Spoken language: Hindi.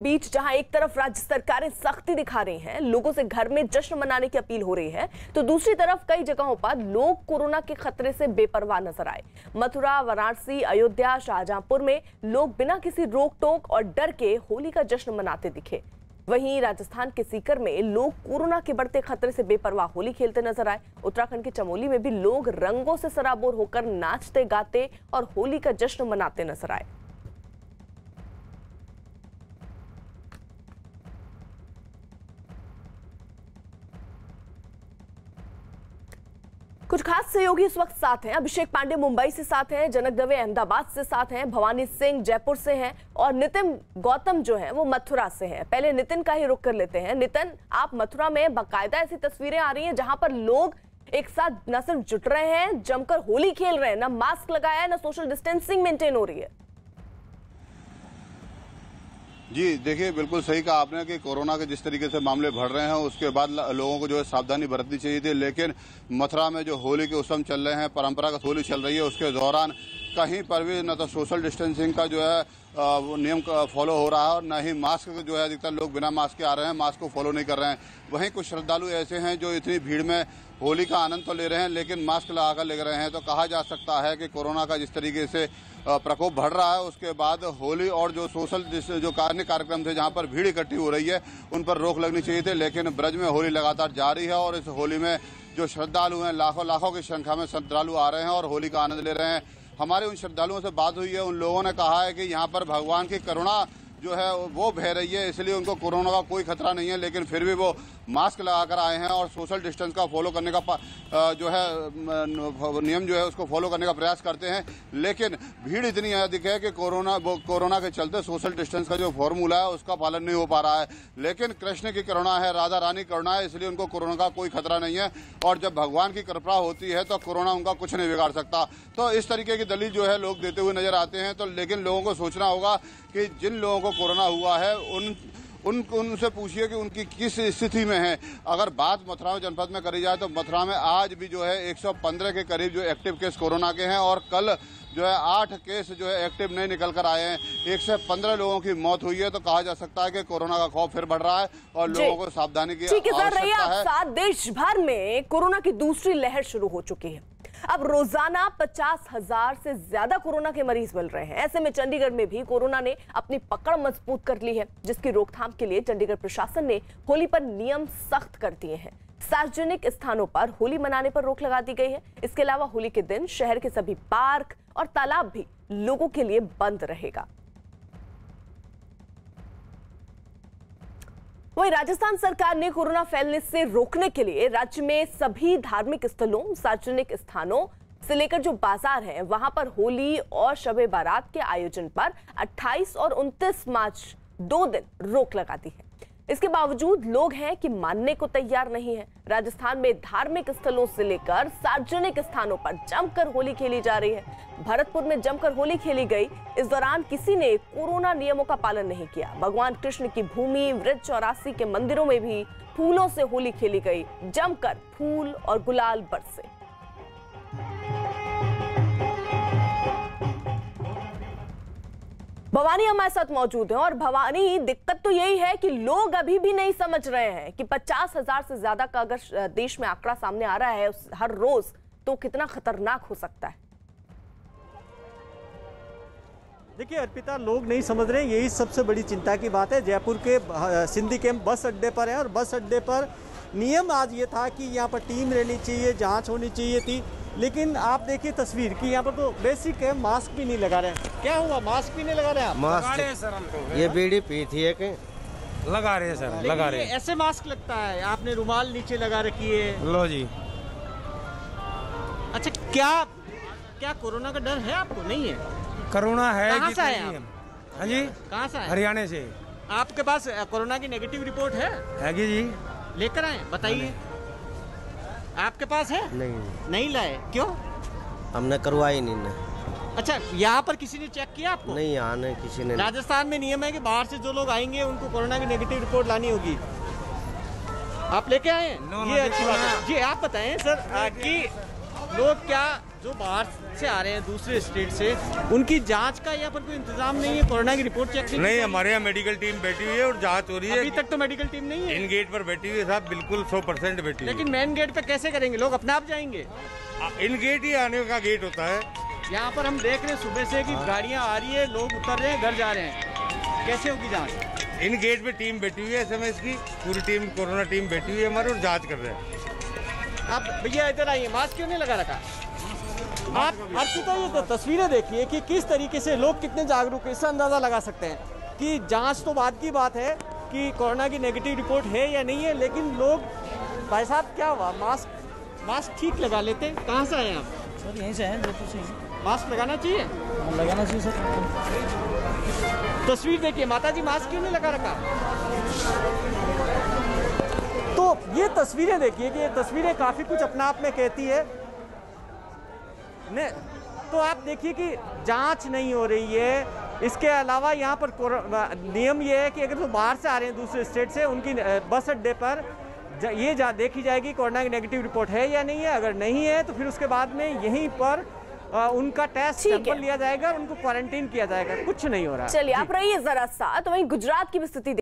बीच जहां एक तरफ राज्य सरकारें सख्ती दिखा रही हैं, लोगों से घर में जश्न मनाने की अपील हो रही है, तो दूसरी तरफ कई जगहों पर लोग कोरोना के खतरे से बेपरवाह नजर आए। मथुरा, वाराणसी, अयोध्या, शाहजहांपुर में लोग बिना किसी रोक टोक और डर के होली का जश्न मनाते दिखे। वहीं राजस्थान के सीकर में लोग कोरोना के बढ़ते खतरे से बेपरवाह होली खेलते नजर आए। उत्तराखंड के चमोली में भी लोग रंगों से सराबोर होकर नाचते गाते और होली का जश्न मनाते नजर आए। कुछ खास सहयोगी इस वक्त साथ हैं। अभिषेक पांडे मुंबई से साथ हैं, जनक दवे अहमदाबाद से साथ हैं, भवानी सिंह जयपुर से हैं और नितिन गौतम जो हैं वो मथुरा से हैं। पहले नितिन का ही रुख कर लेते हैं। नितिन, आप मथुरा में बाकायदा ऐसी तस्वीरें आ रही हैं जहां पर लोग एक साथ न सिर्फ जुट रहे हैं, जमकर होली खेल रहे हैं, ना मास्क लगाया है, ना सोशल डिस्टेंसिंग मेंटेन हो रही है। जी देखिए, बिल्कुल सही कहा आपने कि कोरोना के जिस तरीके से मामले बढ़ रहे हैं उसके बाद लोगों को जो है सावधानी बरतनी चाहिए थी। लेकिन मथुरा में जो होली के उत्सव चल रहे हैं, परंपरागत होली चल रही है, उसके दौरान कहीं पर भी न तो सोशल डिस्टेंसिंग का जो है नियम फॉलो हो रहा है और न ही मास्क जो है अधिकतर लोग बिना मास्क के आ रहे हैं, मास्क को फॉलो नहीं कर रहे हैं। वहीं कुछ श्रद्धालु ऐसे हैं जो इतनी भीड़ में होली का आनंद तो ले रहे हैं लेकिन मास्क लगाकर ले रहे हैं। तो कहा जा सकता है कि कोरोना का जिस तरीके से प्रकोप बढ़ रहा है उसके बाद होली और जो सोशल जो कार्यक्रम थे जहां पर भीड़ इकट्ठी हो रही है उन पर रोक लगनी चाहिए थी। लेकिन ब्रज में होली लगातार जारी है और इस होली में जो श्रद्धालु हैं लाखों की संख्या में श्रद्धालु आ रहे हैं और होली का आनंद ले रहे हैं। हमारे उन श्रद्धालुओं से बात हुई है, उन लोगों ने कहा है कि यहाँ पर भगवान की करुणा जो है वो बह रही है, इसलिए उनको कोरोना का कोई खतरा नहीं है। लेकिन फिर भी वो मास्क लगाकर आए हैं और सोशल डिस्टेंस का फॉलो करने का जो है नियम जो है उसको फॉलो करने का प्रयास करते हैं। लेकिन भीड़ इतनी अधिक है कि कोरोना के चलते सोशल डिस्टेंस का जो फॉर्मूला है उसका पालन नहीं हो पा रहा है। लेकिन कृष्ण की करुणा है, राधा रानी करुणा है, इसलिए उनको कोरोना का कोई खतरा नहीं है और जब भगवान की कृपा होती है तो कोरोना उनका कुछ नहीं बिगाड़ सकता। तो इस तरीके की दलील जो है लोग देते हुए नजर आते हैं। तो लेकिन लोगों को सोचना होगा कि जिन लोगों को कोरोना हुआ है उनसे पूछिए कि उनकी किस स्थिति में है। अगर बात मथुरा जनपद में करी जाए तो मथुरा में आज भी जो है 115 के करीब जो एक्टिव केस कोरोना के हैं और कल जो है 8 केस जो है एक्टिव नहीं निकल कर आए हैं। 115 लोगों की मौत हुई है। तो कहा जा सकता है कि कोरोना का खौफ फिर बढ़ रहा है और लोगों को सावधानी की आवश्यकता है। साथ देश भर में कोरोना की दूसरी लहर शुरू हो चुकी है। अब रोजाना 50,000 से ज्यादा कोरोना के मरीज मिल रहे हैं। ऐसे में चंडीगढ़ में भी कोरोना ने अपनी पकड़ मजबूत कर ली है, जिसकी रोकथाम के लिए चंडीगढ़ प्रशासन ने होली पर नियम सख्त कर दिए हैं। सार्वजनिक स्थानों पर होली मनाने पर रोक लगा दी गई है। इसके अलावा होली के दिन शहर के सभी पार्क और तालाब भी लोगों के लिए बंद रहेगा। वहीं राजस्थान सरकार ने कोरोना फैलने से रोकने के लिए राज्य में सभी धार्मिक स्थलों, सार्वजनिक स्थानों से लेकर जो बाजार हैं वहां पर होली और शब-ए बारात के आयोजन पर 28 और 29 मार्च 2 दिन रोक लगा दी है। इसके बावजूद लोग हैं कि मानने को तैयार नहीं है। राजस्थान में धार्मिक स्थलों से लेकर सार्वजनिक स्थानों पर जमकर होली खेली जा रही है। भरतपुर में जमकर होली खेली गई। इस दौरान किसी ने कोरोना नियमों का पालन नहीं किया। भगवान कृष्ण की भूमि वृद्ध 84 के मंदिरों में भी फूलों से होली खेली गई। जमकर फूल और गुलाल बरसे। भवानी हमारे साथ मौजूद है और भवानी, दिक्कत तो यही है कि लोग अभी भी नहीं समझ रहे हैं कि 50,000 से ज्यादा का अगर देश में आंकड़ा सामने आ रहा है हर रोज तो कितना खतरनाक हो सकता है। देखिए अर्पिता, लोग नहीं समझ रहे, यही सबसे बड़ी चिंता की बात है। जयपुर के सिंधी कैंप बस अड्डे पर है और बस अड्डे पर नियम आज ये था कि यहाँ पर टीम रहनी चाहिए, जांच होनी चाहिए थी। लेकिन आप देखिए तस्वीर कि यहाँ पर तो बेसिक है, मास्क भी नहीं लगा रहे हैं। क्या हुआ, मास्क भी नहीं लगा रहे हैं आप? मास्क सर हम तो ये बीड़ी पी थी है कि लगा रहे हैं सर, लगा रहे हैं। ऐसे मास्क लगता है, आपने रुमाल नीचे लगा रखी है। लो जी। अच्छा, क्या कोरोना का डर है आपको? नहीं है। कोरोना है। कहाँ से आए आप? हाँ जी, कहाँ से आए? हरियाणा से। आपके पास कोरोना की नेगेटिव रिपोर्ट है जी? लेकर आए, बताइए। आपके पास है? नहीं लाए, क्यों? हमने करवाई नहीं ना। अच्छा, यहाँ पर किसी ने चेक किया आपको? नहीं, यहाँ ने किसी ने। राजस्थान में नियम है कि बाहर से जो लोग आएंगे उनको कोरोना की नेगेटिव रिपोर्ट लानी होगी। आप लेके आए? ये अच्छी बात है। जी आप बताएं सर कि लोग क्या जो बाहर से आ रहे हैं दूसरे स्टेट से, उनकी जांच का यहाँ पर कोई इंतजाम नहीं है? कोरोना की रिपोर्ट चेक नहीं, हमारे यहाँ मेडिकल टीम बैठी हुई है और जांच हो रही है। अभी तक तो मेडिकल टीम नहीं है। इन गेट पर बैठी हुई है साहब, बिल्कुल 100% बैठी हुई है। लेकिन मेन गेट पे कैसे करेंगे? लोग अपने आप जाएंगे? इन गेट ही आने का गेट होता है। यहाँ पर हम देख रहे हैं सुबह से कि गाड़ियाँ आ रही है, लोग उतर रहे हैं, घर जा रहे हैं, कैसे होगी जाँच? इन गेट पे टीम बैठी हुई है, SMS की पूरी टीम, कोरोना टीम बैठी हुई है हमारी और जांच कर रहे हैं। आप भैया इधर आइए, मास्क क्यों नहीं लगा रखा? आप अर्पिता ये तस्वीरें देखिए कि किस तरीके से लोग कितने जागरूक हैं, इससे अंदाज़ा लगा सकते हैं कि जांच तो बाद की बात है कि कोरोना की नेगेटिव रिपोर्ट है या नहीं है, लेकिन लोग, भाई साहब क्या हुआ, मास्क ठीक लगा लेते हैं। कहाँ से आए आप? सर यहीं से हैं, जयपुर से। मास्क लगाना चाहिए? लगाना चाहिए सर। तस्वीर देखिए, माता जी मास्क क्यों नहीं लगा रखा? तो ये तस्वीरें देखिए कि ये तस्वीरें काफ़ी कुछ अपने आप में कहती है ने। तो आप देखिए कि जांच नहीं हो रही है। इसके अलावा यहाँ पर नियम ये है कि अगर वो बाहर से आ रहे हैं दूसरे स्टेट से, उनकी बस अड्डे पर ये देखी जाएगी कोरोना की नेगेटिव रिपोर्ट है या नहीं है। अगर नहीं है तो फिर उसके बाद में यहीं पर उनका टेस्ट सैंपल लिया जाएगा और उनको क्वारंटीन किया जाएगा। कुछ नहीं हो रहा। चलिए आप रहिए जरा साथ। वहीं गुजरात की भी स्थिति